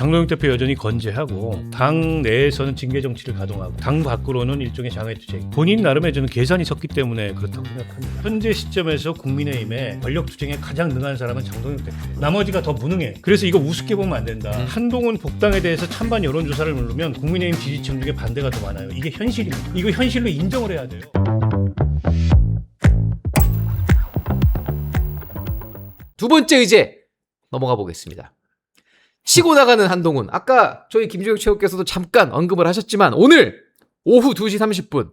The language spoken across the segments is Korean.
장동혁 대표 여전히 건재하고 당 내에서는 징계 정치를 가동하고 당 밖으로는 일종의 장외투쟁. 본인 나름의 저는 계산이 섰기 때문에 그렇다고 생각합니다. 현재 시점에서 국민의힘의 권력투쟁에 가장 능한 사람은 장동혁 대표. 나머지가 더 무능해. 그래서 이거 우습게 보면 안 된다. 한동훈 복당에 대해서 찬반 여론조사를 누르면 국민의힘 지지층 중에 반대가 더 많아요. 이게 현실입니다. 이거 현실로 인정을 해야 돼요. 두 번째 의제 넘어가 보겠습니다. 치고 나가는 한동훈. 아까 저희 김주혁 최고께서도 잠깐 언급을 하셨지만 오늘 오후 2시 30분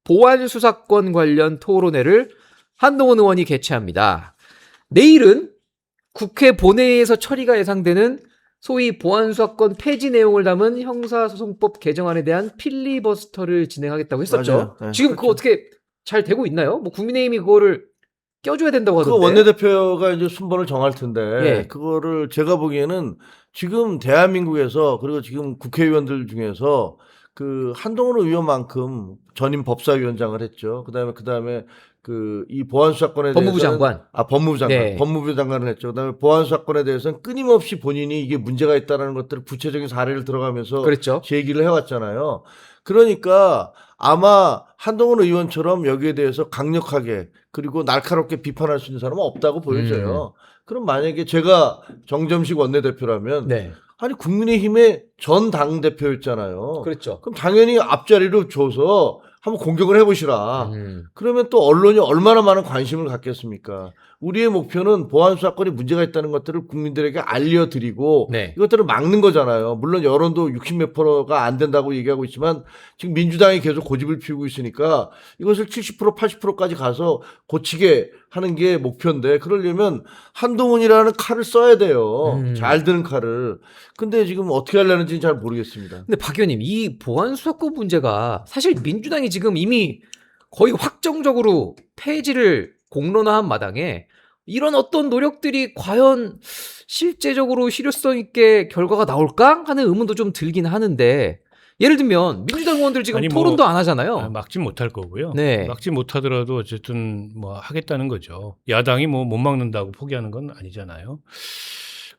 보안수사권 관련 토론회를 한동훈 의원이 개최합니다. 내일은 국회 본회의에서 처리가 예상되는 소위 보안수사권 폐지 내용을 담은 형사소송법 개정안에 대한 필리버스터를 진행하겠다고 했었죠. 맞아요. 네, 지금 그거 어떻게 잘 되고 있나요? 뭐 국민의힘이 그거를 껴줘야 된다고 하던데. 그 원내대표가 이제 순번을 정할 텐데 예. 그거를 제가 보기에는 지금 대한민국에서 그리고 지금 국회의원들 중에서 그 한동훈 의원만큼 전임 법사위원장을 했죠. 그다음에 그 이 보안수사권에 법무부 대해서는 장관. 법무부 장관. 네. 법무부 장관을 했죠. 그다음에 보안수사권에 대해서는 끊임없이 본인이 이게 문제가 있다는 것들을 구체적인 사례를 들어가면서 그랬죠. 제기를 해왔잖아요. 그러니까 아마 한동훈 의원처럼 여기에 대해서 강력하게 그리고 날카롭게 비판할 수 있는 사람은 없다고 보여져요. 그럼 만약에 제가 정점식 원내대표라면 네. 아니 국민의힘의 전 당대표였잖아요. 그렇죠. 그럼 당연히 앞자리로 줘서 한번 공격을 해보시라. 음. 그러면 또 언론이 얼마나 많은 관심을 갖겠습니까? 우리의 목표는 보안수사권이 문제가 있다는 것들을 국민들에게 알려드리고 네. 이것들을 막는 거잖아요. 물론 여론도 60몇 %가 안 된다고 얘기하고 있지만 지금 민주당이 계속 고집을 피우고 있으니까 이것을 70% 80%까지 가서 고치게 하는 게 목표인데 그러려면 한동훈이라는 칼을 써야 돼요. 잘 드는 칼을. 근데 지금 어떻게 하려는지는 잘 모르겠습니다. 근데 박 의원님, 이 보안수사권 문제가 사실 민주당이 지금 이미 거의 확정적으로 폐지를 공론화한 마당에 이런 어떤 노력들이 과연 실제적으로 실효성 있게 결과가 나올까 하는 의문도 좀 들긴 하는데 예를 들면 민주당 의원들 지금 아니, 토론도 안 하잖아요. 막진 못할 거고요. 네. 막지 못하더라도 어쨌든 뭐 하겠다는 거죠. 야당이 뭐 못 막는다고 포기하는 건 아니잖아요.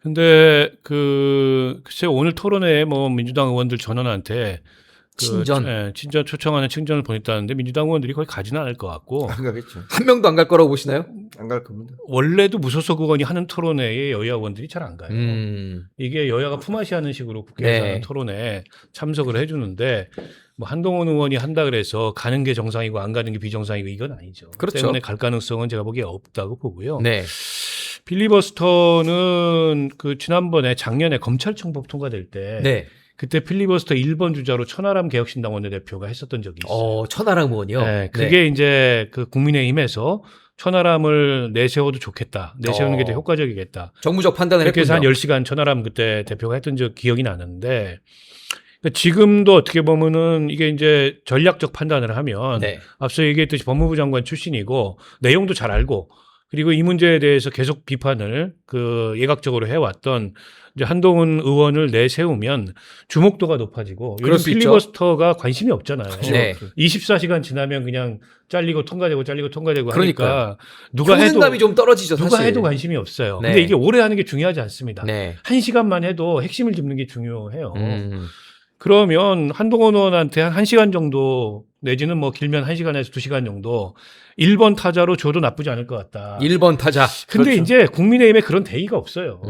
근데 글쎄 오늘 토론회에 뭐 민주당 의원들 전원한테 친전 초청하는 친전을 보냈다는데 민주당 의원들이 거의 가지는 않을 것 같고 안 가겠죠. 한 명도 안 갈 거라고 보시나요? 안 갈 겁니다. 원래도 무소속 의원이 하는 토론회에 여야 의원들이 잘 안 가요. 음. 이게 여야가 품앗이 하는 식으로 국회에서 하는 토론에 참석을 해주는데 뭐 한동훈 의원이 한다 그래서 가는 게 정상이고 안 가는 게 비정상이고 이건 아니죠. 그렇죠. 때문에 갈 가능성은 제가 보기에 없다고 보고요. 네. 필리버스터는 지난번에 작년에 검찰청법 통과될 때 네. 그때 필리버스터 1번 주자로 천하람 개혁신당 원내대표가 했었던 적이 있어요. 천하람 의원이요? 네, 그게 이제 국민의힘에서 천하람을 내세워도 좋겠다. 내세우는 게 더 효과적이겠다. 정무적 판단을 그렇게 해서 한 했군요. 10시간 천하람 그때 대표가 했던 기억이 나는데 그러니까 지금도 어떻게 보면은 이게 이제 전략적 판단을 하면 네. 앞서 얘기했듯이 법무부 장관 출신이고 내용도 잘 알고 그리고 이 문제에 대해서 계속 비판을 예각적으로 해왔던 이제 한동훈 의원을 내세우면 주목도가 높아지고 그럴 요즘 수 있죠. 필리버스터가 관심이 없잖아요. 네. 24시간 지나면 그냥 잘리고 통과되고 하니까 그러니까요. 누가 해도 효능감이 좀 떨어지죠, 누가 사실. 해도 관심이 없어요. 네. 근데 이게 오래 하는 게 중요하지 않습니다. 네. 1시간만 해도 핵심을 짚는 게 중요해요. 음. 그러면 한동훈 의원한테 한 1시간 정도 내지는 뭐 길면 1시간에서 2시간 정도 1번 타자로 줘도 나쁘지 않을 것 같다. 1번 타자. 근데 그렇죠. 이제 국민의힘에 그런 대의가 없어요.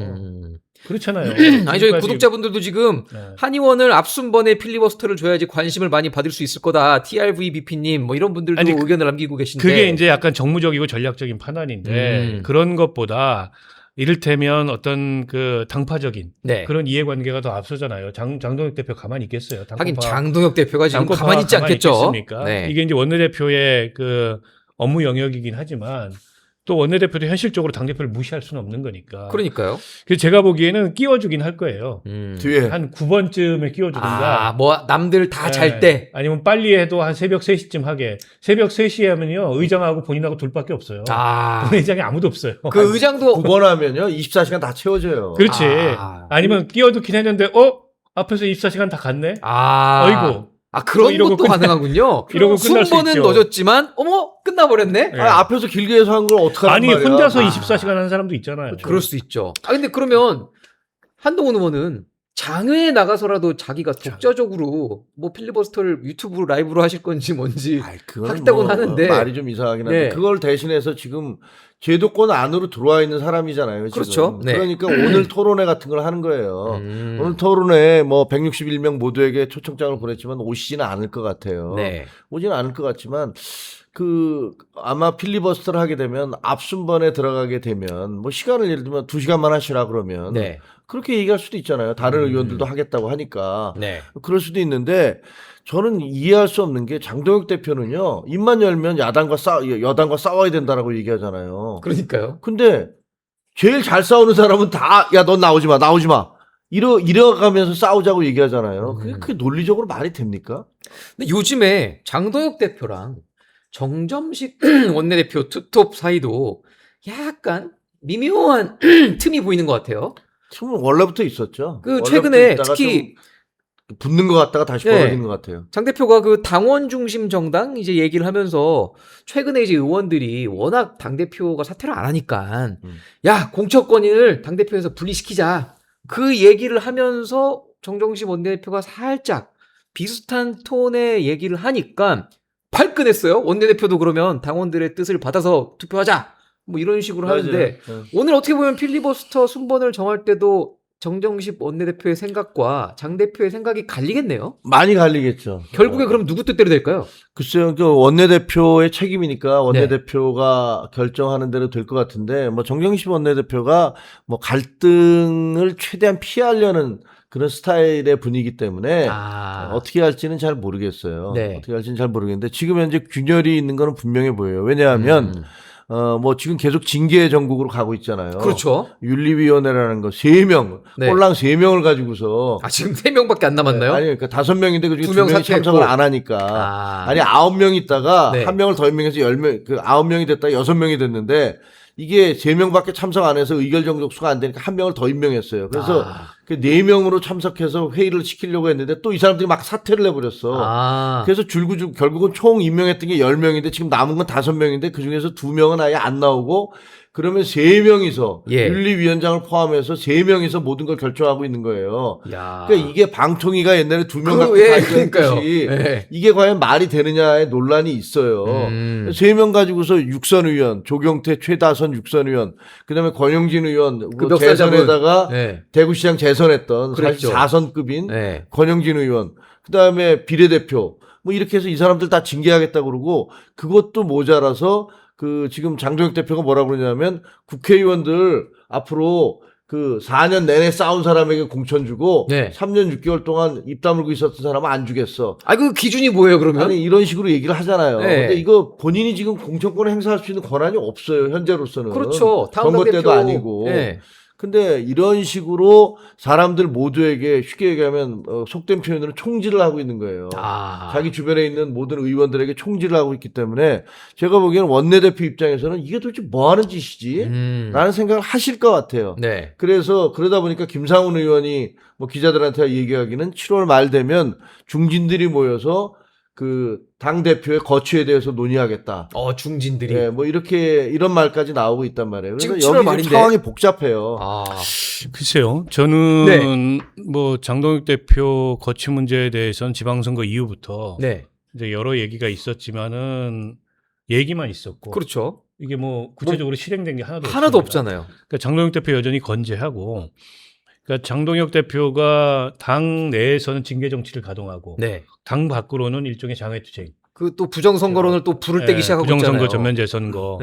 그렇잖아요. 아니 저희 지금까지- 구독자분들도 지금 네. 한 의원을 앞순번에 필리버스터를 줘야지 관심을 많이 받을 수 있을 거다. TRVBP님 뭐 이런 분들도 아니, 의견을 남기고 계신데 그게 이제 약간 정무적이고 전략적인 판단인데 그런 것보다 이를테면 어떤 당파적인 네. 그런 이해관계가 더 앞서잖아요. 장동혁 대표 가만히 있겠어요. 하긴 장동혁 대표가 지금 당권파가 가만히 있지 않겠죠. 있겠습니까? 네. 이게 이제 원내대표의 업무 영역이긴 하지만 또 원내대표도 현실적으로 당대표를 무시할 수는 없는 거니까. 그러니까요. 그래서 제가 보기에는 끼워주긴 할 거예요. 뒤에 한 9번쯤에 끼워주든가. 뭐 남들 다 잘 때. 아니면 빨리 해도 한 새벽 3시쯤 하게. 새벽 3시에 하면요. 의장하고 본인하고 둘밖에 없어요. 본회의장에 아무도 없어요. 그 의장도 9번 하면요 24시간 다 채워져요. 그렇지. 아니면 끼워두긴 했는데 앞에서 24시간 다 갔네? 어이구. 그런 이러고 것도 가능하군요. 이러고 끝날 수 순번은 있죠. 넣어줬지만 끝나버렸네. 네. 앞에서 길게 해서 한 걸 어떡하란 아니 말이야. 혼자서 24시간 하는 사람도 있잖아요. 그럴 수 있죠. 근데 그러면 한동훈 의원은 장외에 나가서라도 자기가 독자적으로 뭐 필리버스터를 유튜브로 라이브로 하실 건지 뭔지 그건 하겠다고는 하는데. 말이 좀 이상하긴 한데 네. 그걸 대신해서 지금 제도권 안으로 들어와 있는 사람이잖아요. 지금. 그렇죠. 네. 그러니까 오늘 토론회 같은 걸 하는 거예요. 음. 오늘 토론회에 뭐 161명 모두에게 초청장을 보냈지만 오시지는 않을 것 같아요. 네. 오지는 않을 것 같지만 아마 필리버스터를 하게 되면 앞순번에 들어가게 되면 뭐 시간을 예를 들면 2시간만 하시라 그러면 네. 그렇게 얘기할 수도 있잖아요. 다른 의원들도 하겠다고 하니까. 네. 그럴 수도 있는데 저는 이해할 수 없는 게 장동혁 대표는요. 입만 열면 여당과 싸워야 된다라고 얘기하잖아요. 그러니까요. 근데 제일 잘 싸우는 사람은 다 야 넌 나오지 마. 이러가면서 싸우자고 얘기하잖아요. 그게 논리적으로 말이 됩니까? 근데 요즘에 장동혁 대표랑 정점식 원내대표 투톱 사이도 약간 미묘한 틈이 보이는 것 같아요. 지금 원래부터 있었죠. 그 원래부터 최근에 있다가 특히 좀 붙는 것 같다가 다시 네. 벌어지는 것 같아요. 장 대표가 그 당원 중심 정당 이제 얘기를 하면서 최근에 이제 의원들이 워낙 당 대표가 사퇴를 안 하니까 야 공천권을 당 대표에서 분리시키자 그 얘기를 하면서 정정식 원내대표가 살짝 비슷한 톤의 얘기를 하니까 발끈했어요. 원내대표도 그러면 당원들의 뜻을 받아서 투표하자 뭐 이런 식으로 하는데 맞아요. 오늘 어떻게 보면 필리버스터 순번을 정할 때도 정정식 원내대표의 생각과 장 대표의 생각이 갈리겠네요. 많이 갈리겠죠. 결국에 그럼 누구 뜻대로 될까요? 글쎄요, 그 원내대표의 책임이니까 원내대표가 결정하는 대로 될 것 같은데, 뭐 정경심 원내대표가 뭐 갈등을 최대한 피하려는 그런 스타일의 분위기 때문에 어떻게 할지는 잘 모르겠어요. 네. 어떻게 할지는 잘 모르겠는데 지금 현재 균열이 있는 거는 분명해 보여요. 왜냐하면 뭐 지금 계속 징계 전국으로 가고 있잖아요. 그렇죠. 윤리위원회라는 거 3명, 네. 꼴랑 3명을 가지고서 지금 3명밖에 안 남았나요? 아니 그러니까 5명인데 그중에 2명 2명이 참석을 사퇴했고. 안 하니까 아니 9명 있다가 네. 한 명을 더 임명해서 10명 9명이 됐다 6명이 됐는데 이게 3명밖에 참석 안 해서 의결 정족수가 안 되니까 한 명을 더 임명했어요. 그래서 그 4명으로 참석해서 회의를 시키려고 했는데 또 이 사람들이 막 사퇴를 해버렸어. 그래서 결국은 총 임명했던 게 10명인데 지금 남은 건 5명인데 그중에서 2명은 아예 안 나오고 그러면 3명이서 윤리위원장을 포함해서 3명이서 모든 걸 결정하고 있는 거예요. 그러니까 이게 방통위가 옛날에 2명 갖고 다 있었듯이 이게 과연 말이 되느냐의 논란이 있어요. 3명 가지고서 육선 의원, 조경태 최다선 육선 의원, 그다음에 권영진 의원 그 재선에다가 대구시장 재선했던 사실 4선급인 권영진 의원, 그다음에 비례대표 뭐 이렇게 해서 이 사람들 다 징계하겠다고 그러고 그것도 모자라서 그 지금 장동혁 대표가 뭐라고 그러냐면 국회의원들 앞으로 그 4년 내내 싸운 사람에게 공천 주고 3년 6개월 동안 입 다물고 있었던 사람은 안 주겠어. 그 기준이 뭐예요, 그러면? 아니 이런 식으로 얘기를 하잖아요. 근데 이거 본인이 지금 공천권을 행사할 수 있는 권한이 없어요. 현재로서는. 그렇죠. 선거 때도 아니고. 근데 이런 식으로 사람들 모두에게 쉽게 얘기하면 속된 표현으로 총질을 하고 있는 거예요. 자기 주변에 있는 모든 의원들에게 총질을 하고 있기 때문에 제가 보기에는 원내대표 입장에서는 이게 도대체 뭐 하는 짓이지? 라는 생각을 하실 것 같아요. 그래서 그러다 보니까 김상훈 의원이 뭐 기자들한테 얘기하기는 7월 말 되면 중진들이 모여서 그 당대표의 거취에 대해서 논의하겠다. 중진들이. 네, 뭐 이런 말까지 나오고 있단 말이에요. 그래서 지금 7월 여기 말인데. 상황이 복잡해요. 글쎄요. 저는 뭐 장동혁 대표 거취 문제에 대해서는 지방선거 이후부터 이제 여러 얘기가 있었지만은 얘기만 있었고. 그렇죠. 이게 뭐 구체적으로 실행된 게 하나도 없습니다. 없잖아요. 그러니까 장동혁 대표 여전히 건재하고 그러니까 장동혁 대표가 당 내에서는 징계 정치를 가동하고 당 밖으로는 일종의 장외투쟁. 그 또 부정선거론을 또 불을 떼기 시작하고 있잖아요. 부정선거 전면 재선거.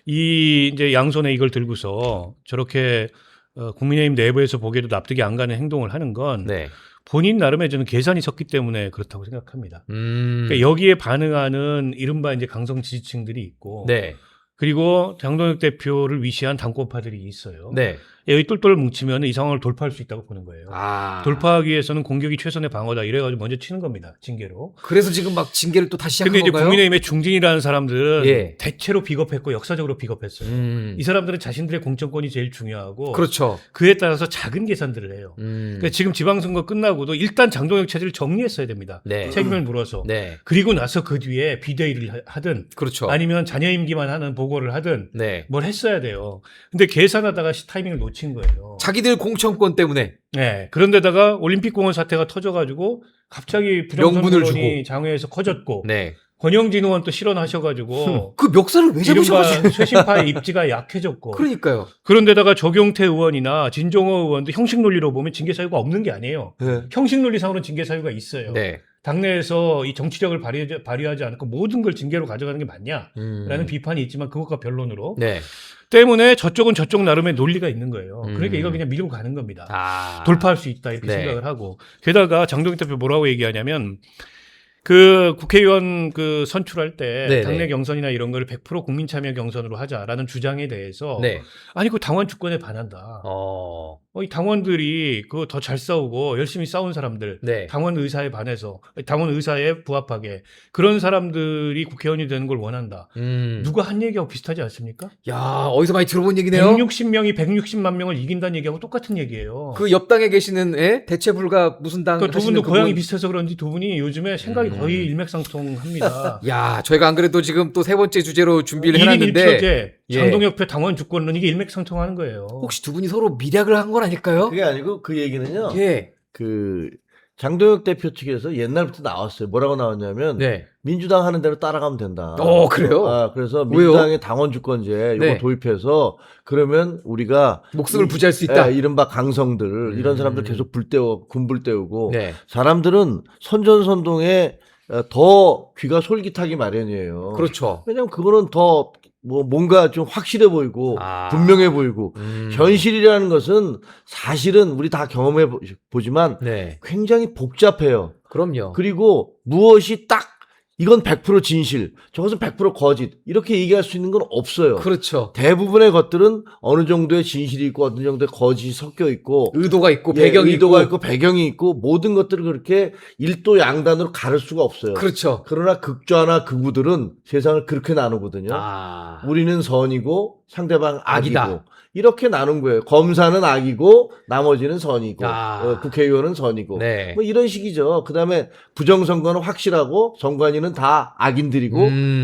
이 이제 양손에 이걸 들고서 저렇게 국민의힘 내부에서 보기에도 납득이 안 가는 행동을 하는 건 본인 나름의 저는 계산이 섰기 때문에 그렇다고 생각합니다. 그러니까 여기에 반응하는 이른바 이제 강성 지지층들이 있고 그리고 장동혁 대표를 위시한 당권파들이 있어요. 여기 똘똘 뭉치면 이 상황을 돌파할 수 있다고 보는 거예요. 돌파하기 위해서는 공격이 최선의 방어다 이래가지고 먼저 치는 겁니다. 징계로. 그래서 지금 막 징계를 또 다시 시작한 건가요? 근데 이제 국민의힘의 중진이라는 사람들은 대체로 비겁했고 역사적으로 비겁했어요. 이 사람들은 자신들의 공천권이 제일 중요하고 그에 따라서 작은 계산들을 해요. 그러니까 지금 지방선거 끝나고도 일단 장동혁 체제를 정리했어야 됩니다. 책임을 물어서. 그리고 나서 그 뒤에 비대위를 하든 아니면 잔여 임기만 하는 보고를 하든 뭘 했어야 돼요. 근데 계산하다가 타이밍을 놓친 놓친 거예요. 자기들 공천권 때문에. 네. 그런데다가 올림픽공원 사태가 터져가지고 갑자기 명분을 부정선거론이 주고. 장외에서 커졌고 네. 권영진 의원 또 실언하셔가지고 그 멱살을 왜 잡으신 이른바 거지? 쇄신파의 입지가 약해졌고 그러니까요. 그런데다가 조경태 의원이나 진종호 의원도 형식 논리로 보면 징계 사유가 없는 게 아니에요. 네. 형식 논리상으로는 징계 사유가 있어요. 네. 당내에서 이 정치력을 발휘하지 않고 모든 걸 징계로 가져가는 게 맞냐라는 비판이 있지만 그것과 변론으로 네. 때문에 저쪽은 저쪽 나름의 논리가 있는 거예요. 그러니까 음. 이거 그냥 밀고 가는 겁니다. 아. 돌파할 수 있다 이렇게 네. 생각을 하고 게다가 장동익 대표 뭐라고 얘기하냐면 그 국회의원 그 선출할 때 네네. 당내 경선이나 이런 거를 100% 국민 참여 경선으로 하자라는 주장에 대해서 네. 아니 그 당원 주권에 반한다. 이 당원들이 그 더 잘 싸우고 열심히 싸운 사람들 네. 당원 의사에 반해서 당원 의사에 부합하게 그런 사람들이 국회의원이 되는 걸 원한다. 누가 한 얘기하고 비슷하지 않습니까? 야, 어디서 많이 들어본 얘기네요. 160명이 160만 명을 이긴다는 얘기하고 똑같은 얘기예요. 그 옆당에 계시는 대체 불가 무슨 당 그러니까 두 하시는 분도 고향이 그분. 비슷해서 그런지 두 분이 요즘에 생각이 거의 일맥상통합니다. 야, 저희가 안 그래도 지금 또 세 번째 주제로 준비를 1인 해놨는데 1표제 예. 장동혁 표 당원 주권론 이게 일맥상통하는 거예요. 혹시 두 분이 서로 미략을 한 건 아닐까요? 그게 아니고 그 얘기는요. 예. 그 장동혁 대표 측에서 옛날부터 나왔어요. 뭐라고 나왔냐면 네. 민주당 하는 대로 따라가면 된다. 그래요? 아, 그래서 왜요? 민주당의 당원 주권제 이거 네. 도입해서 그러면 우리가 목숨을 부지할 수 있다. 이른바 강성들 이런 사람들 계속 군불 때우고 네. 사람들은 선전선동에 더 귀가 솔깃하기 마련이에요. 그렇죠. 왜냐면 그거는 더 뭔가 좀 확실해 보이고 아. 분명해 보이고 현실이라는 것은 사실은 우리 다 경험해 보지만 네. 굉장히 복잡해요. 그럼요. 그리고 무엇이 딱 이건 100% 진실, 저것은 100% 거짓 이렇게 얘기할 수 있는 건 없어요. 그렇죠. 대부분의 것들은 어느 정도의 진실이 있고 어느 정도의 거짓이 섞여 있고 의도가 있고 예, 배경이 의도가 있고. 있고 배경이 있고 모든 것들을 그렇게 일도 양단으로 가를 수가 없어요. 그렇죠. 그러나 극좌나 극우들은 세상을 그렇게 나누거든요. 아. 우리는 선이고 상대방 악이고 악이다. 이렇게 나눈 거예요. 검사는 악이고 나머지는 선이고 아. 국회의원은 선이고 네. 뭐 이런 식이죠. 그다음에 부정선거는 확실하고 선관위는 다 악인들이고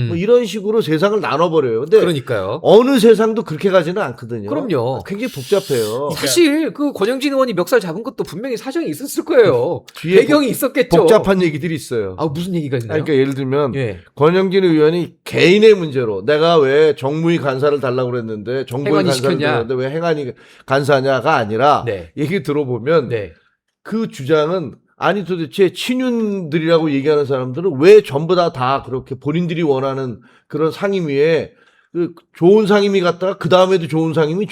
뭐 이런 식으로 세상을 나눠버려요. 근데 그러니까요. 어느 세상도 그렇게 가지는 않거든요. 그럼요. 굉장히 복잡해요. 사실 그 권영진 의원이 멱살 잡은 것도 분명히 사정이 있었을 거예요. 뒤에 배경이 있었겠죠. 복잡한 얘기들이 있어요. 아, 무슨 얘기가 있나요? 그러니까 예를 들면 예. 권영진 의원이 개인의 문제로 내가 왜 정무위 간사를 달라고 그랬는데 정부위 행안위 간사를 시켰냐? 달라고 했는데 왜 행안위 간사냐가 아니라 네. 얘기 들어보면 네. 그 주장은 아니 도대체 친윤들이라고 얘기하는 사람들은 왜 전부 다 그렇게 본인들이 원하는 그런 상임위에 그 좋은 상임위 갔다가 그 다음에도 좋은 상임위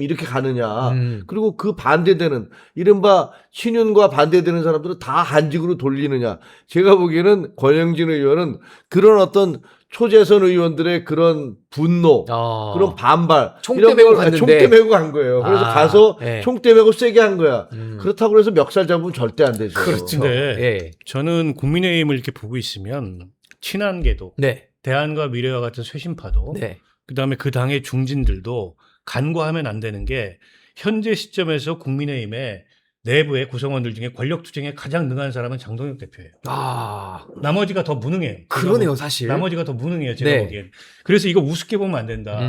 이렇게 가느냐. 그리고 그 반대되는 이른바 친윤과 반대되는 사람들은 다 한직으로 돌리느냐. 제가 보기에는 권영진 의원은 그런 어떤 초재선 의원들의 그런 분노, 그런 반발, 총대 이런 메고 걸 갔는데. 총대 메고 간 거예요. 그래서 가서 네. 총대 메고 세게 한 거야. 그렇다고 해서 멱살 잡으면 절대 안 되죠. 그렇죠. 근데 예. 저는 국민의힘을 이렇게 보고 있으면 친한계도 네. 대안과 미래와 같은 쇄신파도 네. 그다음에 그 당의 중진들도 간과하면 안 되는 게 현재 시점에서 국민의힘의 내부의 구성원들 중에 권력 투쟁에 가장 능한 사람은 장동혁 대표예요. 아, 나머지가 더 무능해요. 그러네요, 사실. 나머지가 더 무능해요. 제가 네. 보기엔. 그래서 이거 우습게 보면 안 된다.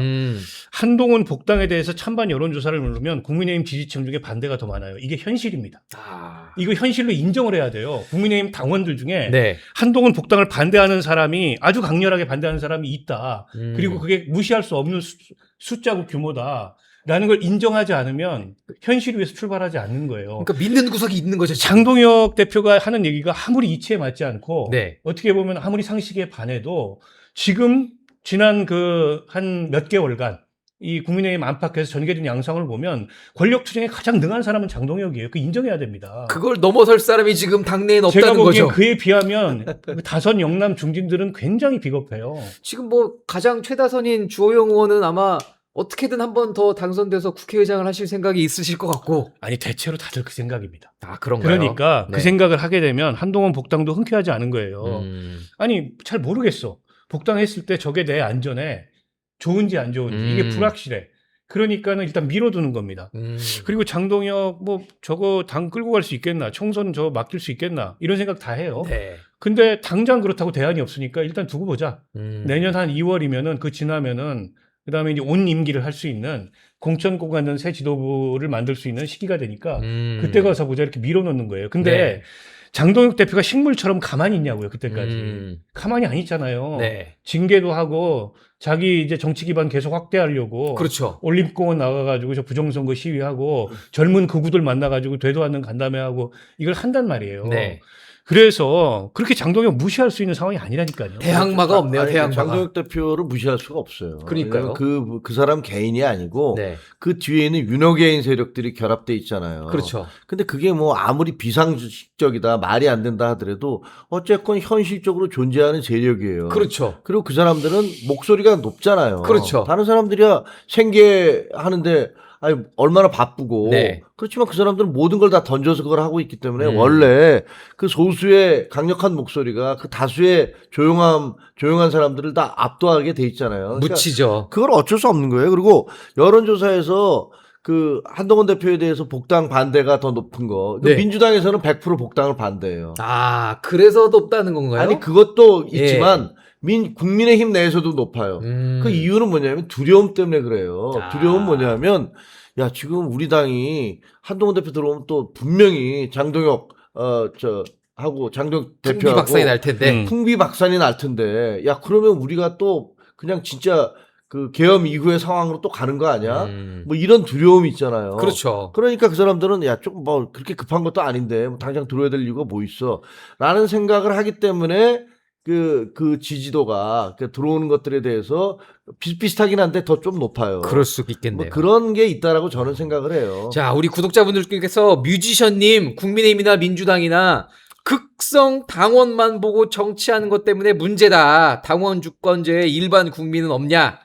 한동훈 복당에 대해서 찬반 여론조사를 누르면 국민의힘 지지층 중에 반대가 더 많아요. 이게 현실입니다. 아. 이거 현실로 인정을 해야 돼요. 국민의힘 당원들 중에 네. 한동훈 복당을 반대하는 사람이 아주 강렬하게 반대하는 사람이 있다. 그리고 그게 무시할 수 없는 숫자고 규모다. 라는 걸 인정하지 않으면 현실 위에서 출발하지 않는 거예요. 그러니까 믿는 구석이 있는 거죠. 지금. 장동혁 대표가 하는 얘기가 아무리 이치에 맞지 않고 네. 어떻게 보면 아무리 상식에 반해도 지금 지난 그 한 몇 개월간 이 국민의힘 안팎에서 전개된 양상을 보면 권력 투쟁에 가장 능한 사람은 장동혁이에요. 그 인정해야 됩니다. 그걸 넘어설 사람이 지금 당내에 제가 없다는 보기엔 거죠. 그에 비하면 다선 영남 중진들은 굉장히 비겁해요. 지금 뭐 가장 최다선인 주호영 의원은 아마 어떻게든 한 번 더 당선돼서 국회의장을 하실 생각이 있으실 것 같고. 아니 대체로 다들 그 생각입니다. 아, 그런가요? 그러니까 네. 그 생각을 하게 되면 한동훈 복당도 흔쾌하지 않은 거예요. 아니 잘 모르겠어. 복당했을 때 저게 내 안전에 좋은지 안 좋은지 이게 불확실해. 그러니까는 일단 밀어두는 겁니다. 그리고 장동혁 뭐 저거 당 끌고 갈 수 있겠나? 총선 저 맡길 수 있겠나? 이런 생각 다 해요. 네. 근데 당장 그렇다고 대안이 없으니까 일단 두고 보자. 내년 한 2월이면은 그 지나면은 그다음에 이제 온 임기를 할 수 있는 공천권 갖는 새 지도부를 만들 수 있는 시기가 되니까 그때 가서 보자 이렇게 밀어넣는 거예요. 근데 네. 장동혁 대표가 식물처럼 가만히 있냐고요, 그때까지. 음. 가만히 안 있잖아요. 네. 징계도 하고 자기 이제 정치 기반 계속 확대하려고 그렇죠. 올림픽공원 나가가지고 저 부정선거 시위하고 젊은 극우들 만나가지고 되도 않는 간담회하고 이걸 한단 말이에요. 네. 그래서 그렇게 장동혁 무시할 수 있는 상황이 아니라니까요. 대항마가 없네요. 아니, 대항마가. 장동혁 대표를 무시할 수가 없어요. 그러니까요. 왜냐면 그 사람 개인이 아니고 네. 그 뒤에 있는 윤호개인 세력들이 결합돼 있잖아요. 그렇죠. 근데 그게 뭐 아무리 비상식적이다 말이 안 된다 하더라도 어쨌건 현실적으로 존재하는 세력이에요. 그렇죠. 그리고 그 사람들은 목소리가 높잖아요. 그렇죠. 다른 사람들이야 생계하는데 아니 얼마나 바쁘고 네. 그렇지만 그 사람들은 모든 걸 다 던져서 그걸 하고 있기 때문에 음. 원래 그 소수의 강력한 목소리가 그 다수의 조용한 사람들을 다 압도하게 돼 있잖아요. 그러니까 묻히죠. 그걸 어쩔 수 없는 거예요. 그리고 여론조사에서 그 한동훈 대표에 대해서 복당 반대가 더 높은 거. 네. 민주당에서는 100% 복당을 반대해요. 아, 그래서 높다는 건가요? 아니 그것도 예. 있지만 국민의힘 내에서도 높아요. 그 이유는 뭐냐면 두려움 때문에 그래요. 아. 두려움은 뭐냐면 야 지금 우리 당이 한동훈 대표 들어오면 또 분명히 장동혁 하고 장동혁 풍비 대표하고 박산이 날 텐데. 풍비박산이 날 텐데 야 그러면 우리가 또 그냥 진짜 그 계엄 이후의 상황으로 또 가는 거 아니야? 뭐 이런 두려움이 있잖아요. 그렇죠. 그러니까 그 사람들은 야 조금 뭐 그렇게 급한 것도 아닌데 뭐 당장 들어야 될 이유가 뭐 있어라는 생각을 하기 때문에 그 지지도가 들어오는 것들에 대해서 비슷비슷하긴 한데 더 좀 높아요. 그럴 수 있겠네요. 뭐 그런 게 있다라고 저는 생각을 해요. 자, 우리 구독자분들께서 뮤지션님, 국민의힘이나 민주당이나 극성 당원만 보고 정치하는 것 때문에 문제다. 당원 주권제에 일반 국민은 없냐?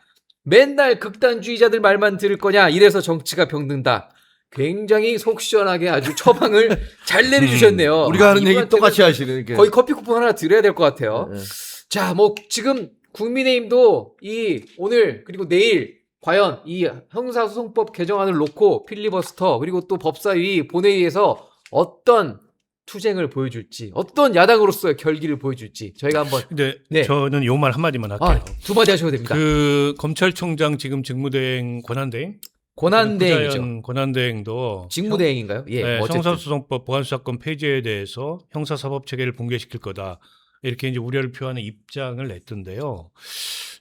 맨날 극단주의자들 말만 들을 거냐? 이래서 정치가 병든다. 굉장히 속 시원하게 아주 처방을 잘 내려주셨네요. 우리가 하는 얘기 이분한테는 똑같이 하시는 게 거의 커피 쿠폰 하나 드려야 될 것 같아요. 네. 자, 뭐 지금 국민의힘도 이 오늘 그리고 내일 과연 이 형사소송법 개정안을 놓고 필리버스터 그리고 또 법사위 본회의에서 어떤 투쟁을 보여줄지, 어떤 야당으로서의 결기를 보여줄지 저희가 한번 근데 네. 저는 요 말 한마디만 할게요. 두 마디 하셔도 됩니다. 그 검찰총장 지금 직무대행 권한대행? 권한대행이죠. 권한대행도 직무대행인가요? 예. 네, 뭐 어쨌든. 형사소송법 보안수사권 폐지에 대해서 형사사법 체계를 붕괴시킬 거다. 이렇게 이제 우려를 표하는 입장을 냈던데요.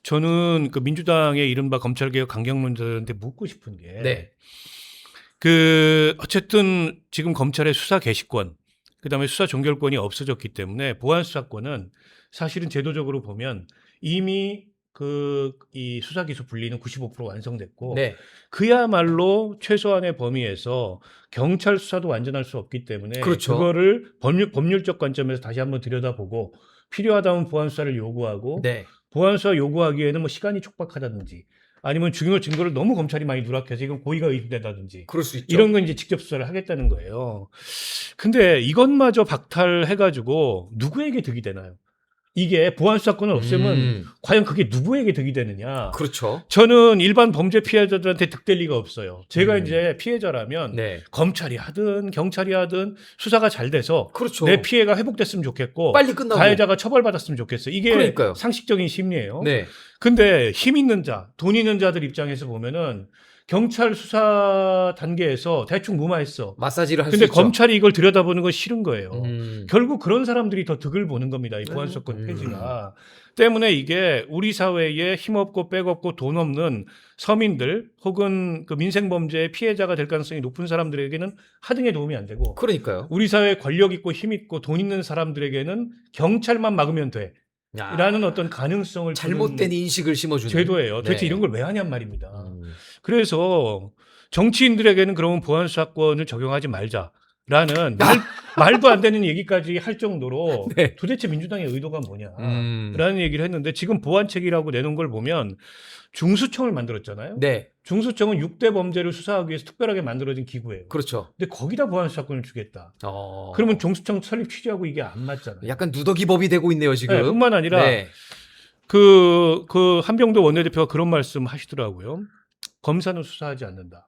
저는 그 민주당의 이른바 검찰개혁 강경론자들한테 묻고 싶은 게, 네. 그 어쨌든 지금 검찰의 수사 개시권, 그다음에 수사 종결권이 없어졌기 때문에 보안수사권은 사실은 제도적으로 보면 이미 이 수사 기소 분리는 95% 완성됐고, 네. 그야말로 최소한의 범위에서 경찰 수사도 완전할 수 없기 때문에 그렇죠. 그거를 법률적 관점에서 다시 한번 들여다보고 필요하다면 보안 수사를 요구하고 네. 보안 수사 요구하기에는 뭐 시간이 촉박하다든지 아니면 중요 증거를 너무 검찰이 많이 누락해서 이건 고의가 의심된다든지 그럴 수 있죠. 이런 건 이제 직접 수사를 하겠다는 거예요. 근데 이것마저 박탈해가지고 누구에게 득이 되나요? 이게 보안 수사권을 없애면 과연 그게 누구에게 득이 되느냐? 그렇죠. 저는 일반 범죄 피해자들한테 득될 리가 없어요. 제가 이제 피해자라면 네. 검찰이 하든 경찰이 하든 수사가 잘 돼서 그렇죠. 내 피해가 회복됐으면 좋겠고 빨리 끝나고. 가해자가 처벌받았으면 좋겠어요. 이게 그러니까요. 상식적인 심리예요. 네. 근데 힘 있는 자, 돈 있는 자들 입장에서 보면은 경찰 수사 단계에서 대충 무마했어. 마사지를 할 수 근데 있죠. 검찰이 이걸 들여다보는 건 싫은 거예요. 음. 결국 그런 사람들이 더 득을 보는 겁니다. 이 보안수사권 폐지가. 때문에 이게 우리 사회에 힘없고 백없고 돈 없는 서민들 혹은 그 민생범죄의 피해자가 될 가능성이 높은 사람들에게는 하등에 도움이 안 되고 그러니까요. 우리 사회에 권력 있고 힘 있고 돈 있는 사람들에게는 경찰만 막으면 돼. 야, 라는 어떤 가능성을 잘못된 주는 인식을 심어주는 제도예요. 도대체 네. 이런 걸 왜 하냔 말입니다. 그래서 정치인들에게는 그러면 보안수사권을 적용하지 말자라는 말도 안 되는 얘기까지 할 정도로 네. 도대체 민주당의 의도가 뭐냐라는 얘기를 했는데 지금 보안책이라고 내놓은 걸 보면 중수청을 만들었잖아요. 네. 중수청은 6대 범죄를 수사하기 위해서 특별하게 만들어진 기구예요. 그렇죠. 근데 거기다 보안수사권을 주겠다. 그러면 중수청 설립 취지하고 이게 안 맞잖아요. 약간 누더기법이 되고 있네요 지금. 네, 뿐만 아니라 네. 그 한병도 원내대표가 그런 말씀 하시더라고요. 검사는 수사하지 않는다.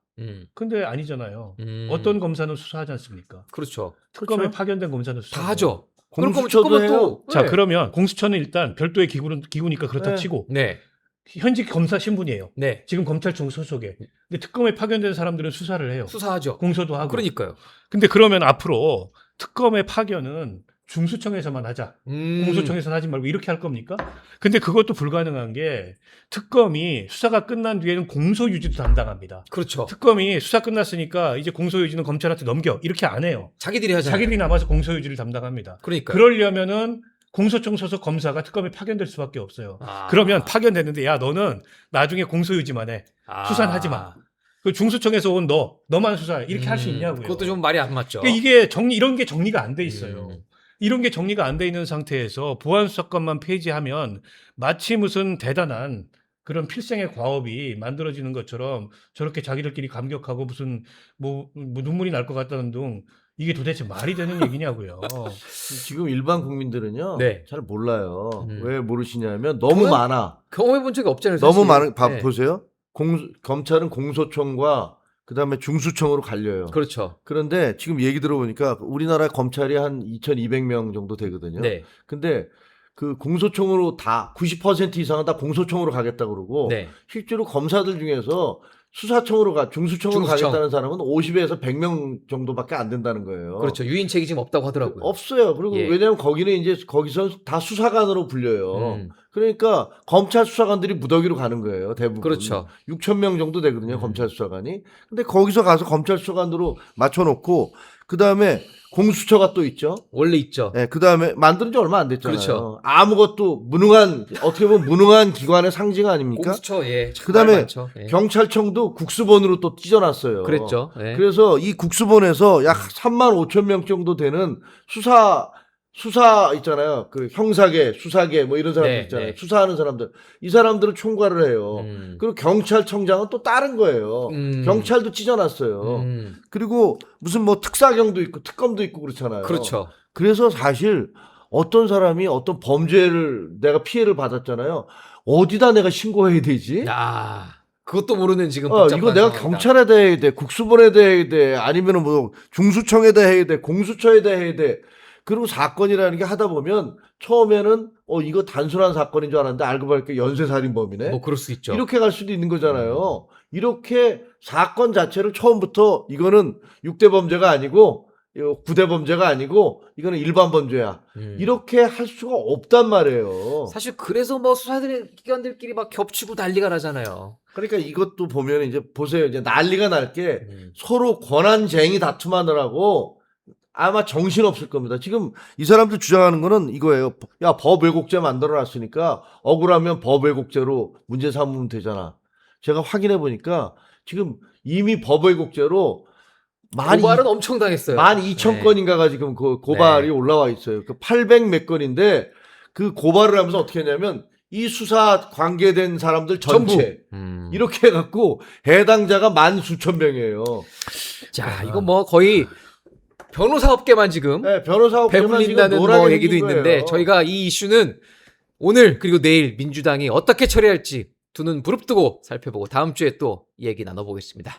근데 아니잖아요. 어떤 어떤 검사는 수사하지 않습니까? 그렇죠. 특검에 그렇죠. 파견된 검사는 다 수사하죠. 하죠. 공수처도 그럼 해요. 또 자, 네. 그러면 공수처는 일단 별도의 기구니까 그렇다 네. 치고 네. 현직 검사 신분이에요. 네. 지금 검찰청 소속에. 근데 특검에 파견된 사람들은 수사를 해요. 수사하죠. 공소도 하고. 그러니까요. 근데 그러면 앞으로 특검의 파견은 중수청에서만 하자. 공소청에서는 하지 말고 이렇게 할 겁니까? 근데 그것도 불가능한 게 특검이 수사가 끝난 뒤에는 공소유지도 담당합니다. 그렇죠. 특검이 수사 끝났으니까 이제 공소유지는 검찰한테 넘겨. 이렇게 안 해요. 자기들이 하잖아요. 자기들이 남아서 공소유지를 담당합니다. 그러니까. 그러려면은 공소청 소속 검사가 특검에 파견될 수밖에 없어요. 그러면 파견됐는데 야 너는 나중에 공소유지만 해. 수사는 하지 마. 그 중수청에서 온 너만 수사해. 이렇게 할 수 있냐고요. 그것도 좀 말이 안 맞죠. 그러니까 이게 이런 게 정리가 안 돼 있어요. 음. 이런 게 정리가 안 돼 있는 상태에서 보안 수사권만 폐지하면 마치 무슨 대단한 그런 필생의 과업이 만들어지는 것처럼 저렇게 자기들끼리 감격하고 무슨 뭐 눈물이 날 것 같다는 등 이게 도대체 말이 되는 얘기냐고요. 지금 일반 국민들은요. 네. 잘 몰라요. 음. 왜 모르시냐면 너무 많아. 경험해본 적이 없잖아요. 너무 사실. 많은 네. 보세요. 검찰은 공소청과 그다음에 중수청으로 갈려요. 그렇죠. 그런데 지금 얘기 들어보니까 우리나라 검찰이 한 2,200명 정도 되거든요. 네. 근데 그 공소청으로 다 90% 이상은 다 공소청으로 가겠다 그러고 네. 실제로 검사들 중에서 수사청으로 중수청으로 중수청. 가겠다는 사람은 50에서 100명 정도밖에 안 된다는 거예요. 그렇죠. 유인책이 지금 없다고 하더라고요. 없어요. 그리고 예. 왜냐하면 거기는 이제 거기서 다 수사관으로 불려요. 음. 그러니까 검찰 수사관들이 무더기로 가는 거예요. 대부분. 그렇죠. 6,000명 정도 되거든요. 검찰 수사관이. 근데 거기서 가서 검찰 수사관으로 맞춰놓고 그다음에 공수처가 또 있죠. 원래 있죠. 네, 그다음에 만든 지 얼마 안 됐잖아요. 그렇죠. 아무것도 무능한 어떻게 보면 무능한 기관의 상징 아닙니까? 공수처 예. 그다음에 많죠. 예. 경찰청도 국수본으로 또 찢어놨어요. 그랬죠. 예. 그래서 이 국수본에서 약 3만 5천 명 정도 되는 수사 있잖아요. 그 형사계, 수사계 뭐 이런 사람들 네, 있잖아요. 네. 수사하는 사람들. 이 사람들을 총괄을 해요. 그리고 경찰청장은 또 다른 거예요. 경찰도 찢어놨어요. 그리고 무슨 뭐 특사경도 있고 특검도 있고 그렇잖아요. 그렇죠. 그래서 사실 어떤 사람이 어떤 범죄를 내가 피해를 받았잖아요. 어디다 내가 신고해야 되지? 야, 그것도 모르는 지금 복잡한 이거 내가 상황이다. 경찰에다 해야 돼, 국수본에다 해야 돼, 아니면은 뭐 중수청에다 해야 돼, 공수처에다 해야 돼. 그리고 사건이라는 게 하다 보면 처음에는 이거 단순한 사건인 줄 알았는데 알고 보니까 연쇄살인범이네. 뭐 그럴 수 있죠. 이렇게 갈 수도 있는 거잖아요. 이렇게 사건 자체를 처음부터 이거는 6대 범죄가 아니고 9대 범죄가 아니고 이거는 일반 범죄야. 이렇게 할 수가 없단 말이에요. 사실 그래서 뭐 수사기관들끼리 막 겹치고 난리가 나잖아요. 그러니까 이것도 보면 이제 보세요. 이제 난리가 날 게 서로 권한쟁의 다툼하느라고 아마 정신 없을 겁니다. 지금 이 사람들 주장하는 거는 이거예요. 야, 법 왜곡죄 만들어 놨으니까 억울하면 법 왜곡죄로 문제 삼으면 되잖아. 제가 확인해 보니까 지금 이미 법 왜곡죄로 고발은 엄청 당했어요. 12,000건인가가 지금 그 고발이 올라와 있어요. 그 800 몇 건인데 그 고발을 하면서 어떻게 했냐면 이 수사 관계된 사람들 전체 이렇게 해갖고 해당자가 10,000수천 명이에요. 자, 이거 뭐 거의 변호사 업계만 지금 네, 변호사 배불린다는 뭐 얘기도 있는데 저희가 이 이슈는 오늘 그리고 내일 민주당이 어떻게 처리할지 두 눈 부릅뜨고 살펴보고 다음 주에 또 얘기 나눠보겠습니다.